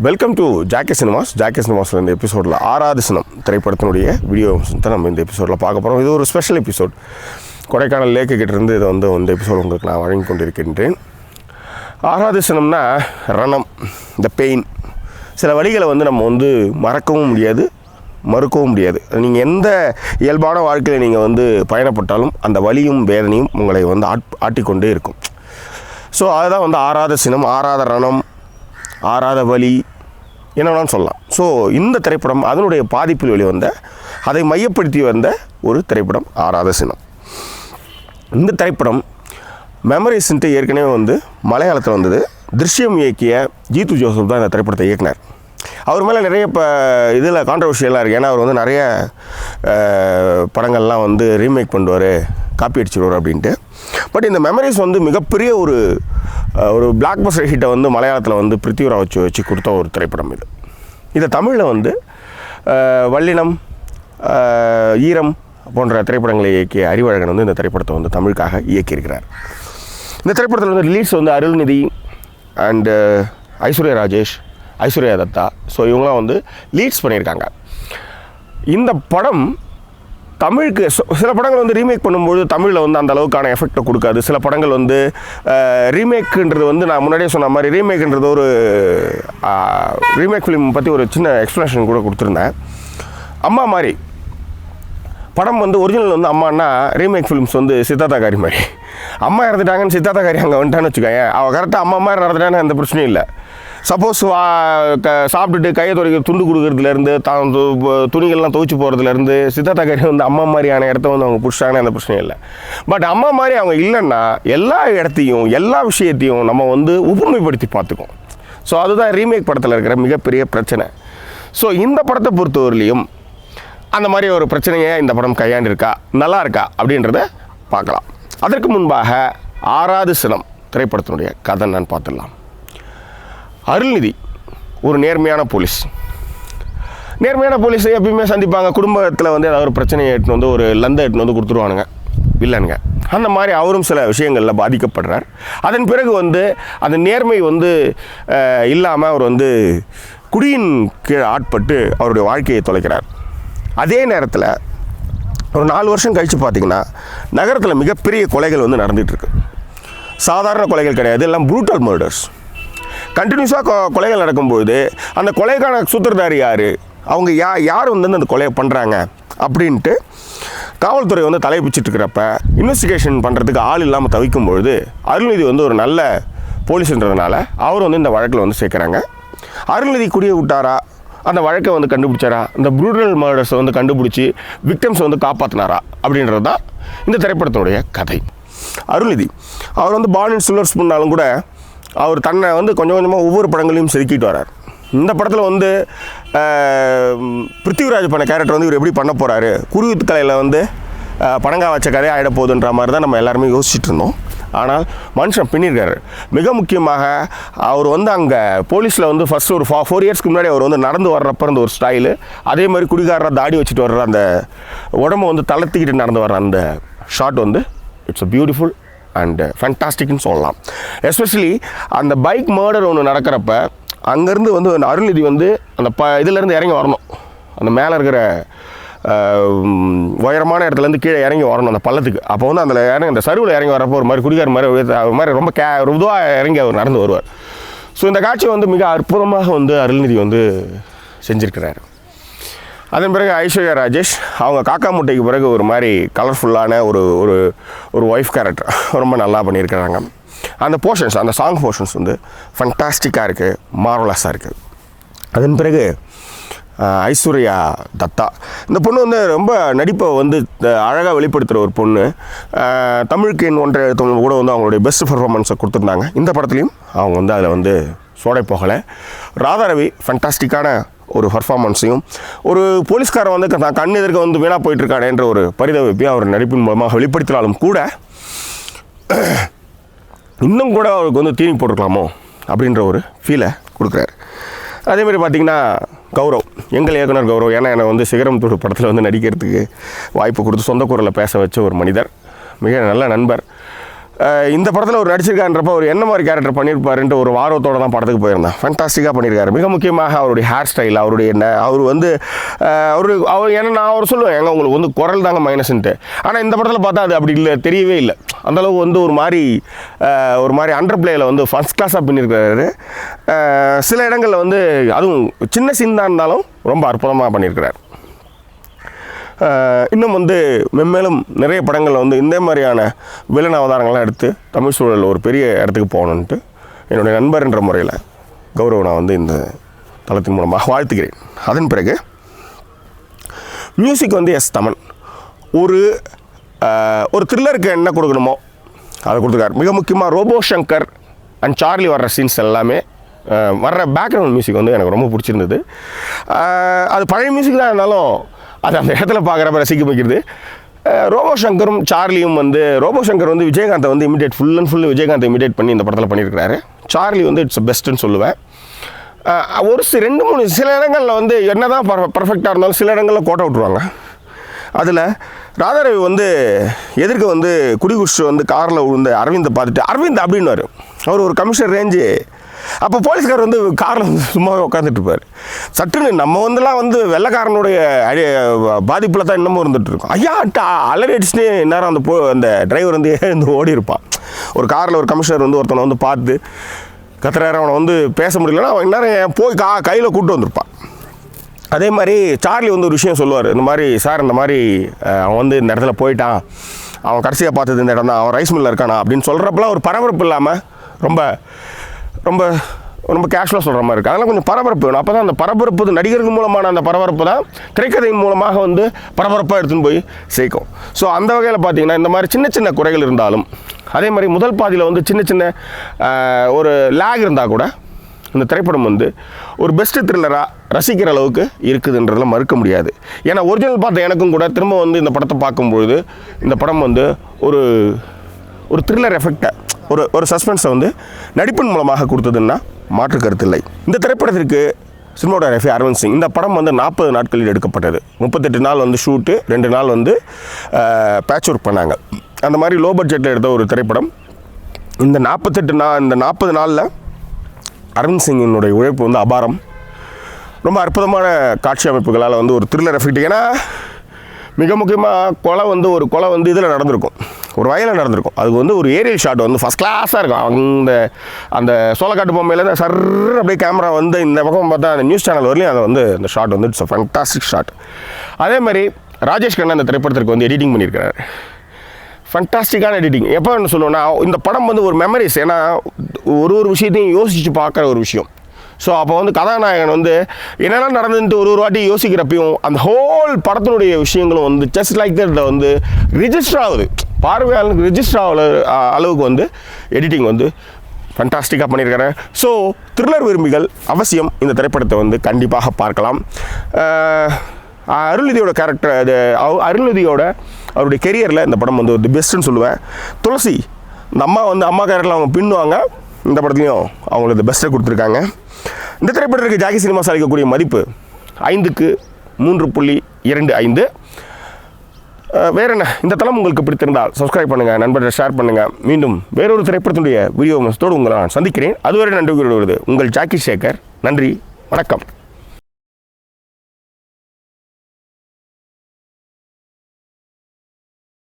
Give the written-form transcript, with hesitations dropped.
Welcome to Jackie cinemas. Jackie சினிமாஸில் இந்த எபிசோடில் ஆறாவது சினம் திரைப்படத்தினுடைய வீடியோ தான் நம்ம இந்த எபிசோடில் பார்க்க போகிறோம். இது ஒரு ஸ்பெஷல் எபிசோட். கொடைக்கானல் லேக்கு கிட்டேருந்து இதை இந்த எபிசோட் உங்களுக்கு நான் வழங்கி கொண்டிருக்கின்றேன். ஆறாவது சினம்னா ரணம், இந்த பெயின். சில வழிகளை நம்ம மறக்கவும் முடியாது, மறுக்கவும் முடியாது. நீங்கள் எந்த இயல்பான வாழ்க்கையில் நீங்கள் பயணப்பட்டாலும் அந்த வலியும் வேதனையும் உங்களை ஆட்டிக்கொண்டே இருக்கும். ஸோ அதுதான் ஆறாத சினம், ஆறாத ரணம், ஆறாத வலி, என்னென்னு சொல்லலாம். ஸோ இந்த திரைப்படம் அதனுடைய பாதிப்பில் வெளிவந்த, அதை மையப்படுத்தி வந்த ஒரு திரைப்படம் ஆறாத சினம். இந்த திரைப்படம் மெமரிஸ்ன்ட்டு ஏற்கனவே மலையாளத்தில் வந்தது. திருஷ்யம் இயக்கிய ஜீத்து ஜோசப் தான் இந்த திரைப்படத்தை இயக்குனார். அவர் மேலே நிறைய இதில் கான்ட்ரவர்ஷியலாக இருக்குது. ஏன்னா அவர் நிறைய படங்கள்லாம் ரீமேக் பண்ணுவார், காப்பி அடிச்சிடுவார் அப்படின்ட்டு. பட் இந்த மெமரிஸ் மிகப்பெரிய ஒரு பிளாக் பஸ்டர் ஹிட்டை மலையாளத்தில் பிருத்திவிராஜ் வச்சு கொடுத்த ஒரு திரைப்படம் இது. இதை தமிழில் வல்லினம், ஈரம் போன்ற திரைப்படங்களை இயக்கிய அறிவழகன் இந்த திரைப்படத்தை தமிழுக்காக இயக்கியிருக்கிறார். இந்த திரைப்படத்தில் leads Arulnithi and Aishwarya Rajesh, Aishwarya Dutta. So இவங்களாம் லீட்ஸ் பண்ணியிருக்காங்க. இந்த படம் தமிழுக்கு சில படங்கள் ரீமேக் பண்ணும்போது தமிழில் அந்த அளவுக்கான எஃபெக்டை கொடுக்காது. சில படங்கள் ரீமேக்குன்றது நான் முன்னாடியே சொன்ன மாதிரி ரீமேக்குன்றது ஒரு ரீமேக் ஃபிலிம் பற்றி ஒரு சின்ன எக்ஸ்ப்ளனேஷன் கூட கொடுத்துருந்தேன். அம்மா மாதிரி படம் ஒரிஜினல் அம்மானா ரீமேக் ஃபிலிம்ஸ் சித்தார்த்தா காரி மாதிரி. அம்மா இறந்துட்டாங்கன்னு சித்தார்த்தா காரி அங்கே வந்துட்டான்னு வச்சுக்கோங்க, அவள் கரெக்டாக அம்மா மாதிரி நடந்துட்டான்னு எந்த பிரச்சனையும் இல்லை. சப்போஸ் சாப்பிட்டுட்டு கையை துடைக்க துண்டு கொடுக்குறதுலேருந்து துணிகள்லாம் துவைச்சி போகிறதுலேருந்து சித்தார்த்தா காரி அம்மா மாதிரியான இடத்த அவங்க பிடிச்சாங்கன்னா எந்த பிரச்சனையும் இல்லை. பட் அம்மா மாதிரி அவங்க இல்லைன்னா எல்லா இடத்தையும் எல்லா விஷயத்தையும் நம்ம உபமைப்படுத்தி பார்த்துக்கோம். ஸோ அதுதான் ரீமேக் படத்தில் இருக்கிற மிகப்பெரிய பிரச்சனை. ஸோ இந்த படத்தை பொறுத்தவரையிலையும் அந்த மாதிரி ஒரு பிரச்சனையை இந்த படம் கையாண்டிருக்கா, நல்லா இருக்கா அப்படின்றத பார்க்கலாம். அதற்கு முன்பாக ஆறாவது சினம் திரைப்படத்தினுடைய கதை நான் பார்த்துடலாம். அருள்நிதி ஒரு நேர்மையான போலீஸ். நேர்மையான போலீஸை எப்பயுமே சந்திப்பாங்க. குடும்பத்தில் ஏதாவது ஒரு பிரச்சனையை எடுத்துன்னு ஒரு லந்தை எடுத்துன்னு கொடுத்துருவானுங்க வில்லனுங்க. அந்த மாதிரி அவரும் சில விஷயங்களில் பாதிக்கப்படுறார். அதன் பிறகு அந்த நேர்மை இல்லாமல் அவர் குடியின் கீழே ஆட்பட்டு அவருடைய வாழ்க்கையை தொலைக்கிறார். அதே நேரத்தில் ஒரு 4 வருஷம் கழித்து பார்த்திங்கன்னா நகரத்தில் மிகப்பெரிய கொலைகள் நடந்துகிட்ருக்கு. சாதாரண கொலைகள் கிடையாது, எல்லாம் ப்ரூட்டல் மர்டர்ஸ். கண்டினியூஸாக கொலைகள் நடக்கும்பொழுது அந்த கொலைக்கான சூத்திரதாரி யார், அவங்க யார் அந்த கொலையை பண்ணுறாங்க அப்படின்ட்டு காவல்துறை தலை பிடிச்சிட்ருக்கிறப்ப இன்வெஸ்டிகேஷன் பண்ணுறதுக்கு ஆள் இல்லாமல் தவிக்கும்பொழுது அருள்நிதி ஒரு நல்ல போலீஸ்ன்றதுனால அவர் இந்த வழக்கில் சேர்க்குறாங்க. அருள்நிதி குடியை விட்டாரா, அந்த வழக்கை கண்டுபிடிச்சாரா, இந்த ப்ரூட்டல் மர்டர்ஸை கண்டுபிடிச்சி விக்டம்ஸ் காப்பாற்றினாரா அப்படின்றது தான் இந்த திரைப்படத்தினுடைய கதை. அருள்நிதி அவர் பார்ன் அண்ட் சில்வர் ஸ்பூன்னாலும் கூட அவர் தன்னை கொஞ்சம் கொஞ்சமாக ஒவ்வொரு படங்களையும் செதுக்கிட்டு வரார். இந்த படத்தில் பிருத்திவிராஜ் பண்ண கேரக்டர் இவர் எப்படி பண்ண போகிறாரு, குருவித்து கலையில் படங்கா வச்ச கதையாக ஆகிட போகுதுன்ற மாதிரி தான் நம்ம எல்லாருமே யோசிச்சுட்டு இருந்தோம். ஆனால் மனுஷன் பின்னிருக்காரு. மிக முக்கியமாக அவர் அங்கே போலீஸில் ஃபஸ்ட்டு ஒரு 4 இயர்ஸ்க்கு முன்னாடி அவர் நடந்து வர்றப்ப இருந்த ஒரு ஸ்டைலு, அதே மாதிரி குடிகாரராக தாடி வச்சுட்டு வர்ற அந்த உடம்பை தளர்த்திக்கிட்டு நடந்து வர்ற அந்த shot it's a beautiful and ஃபேண்டாஸ்டிக்னு சொல்லலாம். எஸ்பெஷலி அந்த பைக் மர்டர் ஒன்று நடக்கிறப்ப அங்கேருந்து அருள்நிதி அந்த இதிலேருந்து இறங்கி வரணும். அந்த மேலே இருக்கிற உயரமான இடத்துலேருந்து கீழே இறங்கி வரணும் அந்த பள்ளத்துக்கு. அப்போ அதில் அந்த சருவில் இறங்கி வரப்போ ஒரு மாதிரி குடிகார மாதிரி ரொம்ப இதுவாக இறங்கி அவர் நடந்து வருவார். ஸோ இந்த காட்சி மிக அற்புதமாக அருள்நிதி செஞ்சுருக்கிறார். அதன் பிறகு ஐஸ்வர்யா ராஜேஷ் அவங்க காக்கா முட்டைக்கு பிறகு ஒரு மாதிரி கலர்ஃபுல்லான ஒரு ஒய்ஃப் கேரக்டர் ரொம்ப நல்லா பண்ணியிருக்கிறாங்க. அந்த போர்ஷன்ஸ், அந்த சாங் போர்ஷன்ஸ் ஃபண்டாஸ்டிக்காக இருக்குது, மார்வலஸாக இருக்குது. அதன் பிறகு ஐஸ்வர்யா தத்தா இந்த பொண்ணு ரொம்ப நடிப்பை அழகாக வெளிப்படுத்துகிற ஒரு பொண்ணு. தமிழுக்கு ஒன்றை எழுத்தவங்க கூட அவங்களுடைய பெஸ்ட் பர்ஃபார்மன்ஸை கொடுத்துருந்தாங்க. இந்த படத்துலையும் அவங்க அதில் சோடை போகலை. ராதா ரவி ஃபண்டாஸ்டிக்கான ஒரு பர்ஃபார்மன்ஸையும், ஒரு போலீஸ்காரன் தான் கண் எதிர்க்க வீணாக போயிட்டுருக்கானேன்ற ஒரு பரிதவிப்பையும் அவர் நடிப்பின் மூலமாக வெளிப்படுத்தினாலும் கூட இன்னும் கூட அவருக்கு தீனி போட்டிருக்கலாமோ அப்படின்ற ஒரு ஃபீலை கொடுக்குறாரு. அதேமாதிரி பார்த்திங்கன்னா கௌரவ், எங்கள் இயக்குனர் கௌரவ், ஏன்னா என்னை சிகரம் தொடு படத்தில் நடிக்கிறதுக்கு வாய்ப்பு கொடுத்து சொந்த குரலில் பேச வச்ச ஒரு மனிதர், மிக நல்ல நண்பர். இந்த படத்தில் ஒரு நடிச்சிருக்கான்றப்ப ஒரு என்ன மாதிரி கேரக்டர் பண்ணியிருப்பாருன்ட்டு ஒரு ஆர்வத்தோடு தான் படத்துக்கு போயிருந்தேன். ஃபேண்டாஸ்டிக்காக பண்ணியிருக்காரு. மிக முக்கியமாக அவருடைய ஹேர் ஸ்டைல், அவருடைய என்ன அவர் வந்து அவர் ஏன்னா நான் அவர் சொல்லுவேன் எங்க உங்களுக்கு வந்து குரல் தாங்க மைனஸ்ன்ட்டு. ஆனால் இந்த படத்தில் பார்த்தா அது அப்படி இல்லை, தெரியவே இல்லை. அந்தளவுக்கு வந்து ஒரு மாதிரி அண்டர் பிளேயில் வந்து ஃபர்ஸ்ட் கிளாஸாக பண்ணியிருக்கிறாரு. சில இடங்களில் வந்து அதுவும் சின்ன சீன் தான் இருந்தாலும் ரொம்ப அற்புதமாக பண்ணியிருக்கிறார். இன்னும் வந்து மென்மேலும் நிறைய படங்களில் வந்து இந்த மாதிரியான வில்லன் அவதாரங்கள்லாம் எடுத்து தமிழ் சூழலில் ஒரு பெரிய இடத்துக்கு போகணுன்ட்டு என்னுடைய நண்பர் என்ற முறையில் கௌரவ் நான் வந்து இந்த தளத்தின் மூலமாக வாழ்த்துக்கிறேன். அதன் பிறகு மியூசிக் வந்து எஸ் தமன் ஒரு த்ரில்லருக்கு என்ன கொடுக்கணுமோ அதை கொடுத்துருக்காரு. மிக முக்கியமாக ரோபோ சங்கர் அண்ட் சார்லி வர்ற சீன்ஸ் எல்லாமே வர்ற பேக்ரவுண்ட் மியூசிக் வந்து எனக்கு ரொம்ப பிடிச்சிருந்தது. அது பழைய மியூசிக் தான் இருந்தாலும் அது அந்த இடத்துல பார்க்குறப்ப ரசிக்க வைக்கிறது. ரோபோ சங்கரும் சார்லியும் வந்து ரோபோ சங்கர் வந்து விஜயகாந்தை வந்து ஃபுல் அண்ட் ஃபுல்லு விஜயகாந்தை இமிடேட் பண்ணி இந்த படத்தில் பண்ணியிருக்கிறாரு. சார்லி வந்து இட்ஸ் பெஸ்ட்டுன்னு சொல்லுவேன். ஒரு 2-3 சில இடங்களில் வந்து என்ன தான் பர்ஃபெக்டாக இருந்தாலும் சில இடங்களில் கோட்டை விட்ருவாங்க. அதில் ராதாரவி வந்து எதிர்க்க வந்து குடிகுடிச்சு வந்து காரில் விழுந்து அரவிந்தை பார்த்துட்டு அரவிந்த் அப்படின்னுவார். அவர் ஒரு கமிஷனர் ரேஞ்சு. அப்போ போலீஸ்கார் வந்து காரில் வந்து சும்மாவே உட்காந்துட்டு இருப்பார். சட்டுன்னு நம்ம வந்துலாம் வந்து வெள்ளைக்காரனுடைய பாதிப்பில் தான் இன்னமும் இருந்துகிட்ருக்கோம். ஐயா அலறி அடிச்சுட்டு நேரம் அந்த டிரைவர் வந்து எழுந்து ஓடி இருப்பான். ஒரு காரில் ஒரு கமிஷனர் வந்து ஒருத்தனை வந்து பார்த்து கத்துறாரு, அவனை வந்து பேச முடியலன்னா அவன் இந்நேரம் போய் கையில் கூப்பிட்டு வந்திருப்பான். அதே மாதிரி சார்லி வந்து ஒரு விஷயம் சொல்லுவார். இந்த மாதிரி சார் இந்த மாதிரி அவன் வந்து இந்த இடத்துல போயிட்டான், அவன் கடைசியாக பார்த்தது இந்த இடம் தான், அவன் ரைஸ் மில்லில் இருக்கானா அப்படின்னு சொல்கிறப்பெல்லாம் ஒரு பரபரப்பு இல்லாமல் ரொம்ப ரொம்ப ரொம்ப கேஷுவலாக சொல்கிற மாதிரி இருக்குது. அதெல்லாம் கொஞ்சம் பரபரப்பு வேணும். அப்போ தான் அந்த பரபரப்பு நடிகர்கள் மூலமான அந்த பரபரப்பு தான் திரைக்கதையின் மூலமாக வந்து பரபரப்பாக எடுத்துன்னு போய் சேர்க்கும். ஸோ அந்த வகையில் பார்த்திங்கன்னா இந்த மாதிரி சின்ன சின்ன குறைகள் இருந்தாலும், அதே மாதிரி முதல் பாதியில் வந்து சின்ன சின்ன ஒரு லேக் இருந்தால் கூட இந்த திரைப்படம் வந்து ஒரு பெஸ்ட்டு த்ரில்லராக ரசிக்கிற அளவுக்கு இருக்குதுன்றதில் மறுக்க முடியாது. ஏன்னா ஒரிஜினல் பார்த்த எனக்கும் கூட திரும்ப வந்து இந்த படத்தை பார்க்கும்பொழுது இந்த படம் வந்து ஒரு த்ரில்லர் எஃபெக்டை ஒரு சஸ்பென்ஸை வந்து நடிப்பின் மூலமாக கொடுத்ததுன்னா மாற்று கருத்தில்லை. இந்த திரைப்படத்திற்கு சினிமாட்டோகிராஃபி அரவிந்த் சிங். இந்த படம் வந்து 40 நாட்களில் எடுக்கப்பட்டது. 38 நாள் வந்து ஷூட்டு, 2 நாள் வந்து பேட்ச் ஒர்க் பண்ணாங்க. அந்த மாதிரி லோ பட்ஜெட்டில் எடுத்த ஒரு திரைப்படம். இந்த 40 நாளில் அரவிந்த் சிங்கினுடைய உழைப்பு வந்து அபாரம். ரொம்ப அற்புதமான காட்சி அமைப்புகளால் வந்து ஒரு த்ரில்லர் எஃபெக்ட். ஏன்னா மிக முக்கியமாக ஒரு கொலை வந்து இதில் நடந்திருக்கும், ஒரு வயலில் நடந்திருக்கும். அது வந்து ஒரு ஏரியல் ஷாட் வந்து ஃபஸ்ட் கிளாஸாக இருக்கும். அந்த சோளக்காட்டு பொம்மையிலேருந்து சர்ற அப்படியே கேமரா வந்து இந்த பக்கம் பார்த்தா அந்த நியூஸ் சேனல் வரலையும் அதை வந்து அந்த ஷாட் வந்து இட்ஸ் அ ஃபேண்டாஸ்டிக் ஷாட். அதே மாதிரி ராஜேஷ் கண்ணா அந்த திரைப்படத்திற்கு வந்து எடிட்டிங் பண்ணியிருக்கிறார். ஃபேண்டாஸ்டிக்கான எடிட்டிங். எப்போ என்ன சொல்லுவேன்னா இந்த படம் வந்து ஒரு மெமரிஸ். ஏன்னா ஒரு விஷயத்தையும் யோசித்து பார்க்குற ஒரு விஷயம். ஸோ அப்போ வந்து கதாநாயகன் வந்து என்னெல்லாம் நடந்துட்டு ஒரு வாட்டி யோசிக்கிறப்பையும் அந்த ஹோல் படத்தினுடைய விஷயங்களும் வந்து ஜஸ்ட் லைக் தட் வந்து ரிஜிஸ்டர் ஆகுது, பார்வையாளருக்கு ரிஜிஸ்டர் ஆகிற அளவுக்கு வந்து எடிட்டிங் வந்து ஃபேண்டாஸ்டிக்காக பண்ணியிருக்காரு. ஸோ த்ரில்லர் விரும்பிகள் அவசியம் இந்த திரைப்படத்தை வந்து கண்டிப்பாக பார்க்கலாம். அருள்நிதியோட கேரக்டர், அருள்நிதியோட அவருடைய கெரியரில் இந்த படம் வந்து தி பெஸ்ட்டுன்னு சொல்லுவேன். துளசி இந்த அம்மா கேரக்டரில் அவங்க பின்னுவாங்க. இந்த படத்துலையும் அவங்களுக்கு பெஸ்ட்டை கொடுத்துருக்காங்க. இந்த திரைப்படத்திற்கு ஜாக்கி சினிமாஸ் அளிக்கக்கூடிய மதிப்பு 5க்கு 3.25. வேற என்ன, இந்த தளம் உங்களுக்கு பிடித்திருந்தால் சப்ஸ்கிரைப் பண்ணுங்கள், நண்பர்கள் ஷேர் பண்ணுங்கள். மீண்டும் வேறொரு திரைப்படத்தினுடைய வீடியோ உங்களை நான் சந்திக்கிறேன். அதுவரை நன்றி கூறுவது உங்கள் ஜாக்கி சேகர். நன்றி, வணக்கம்.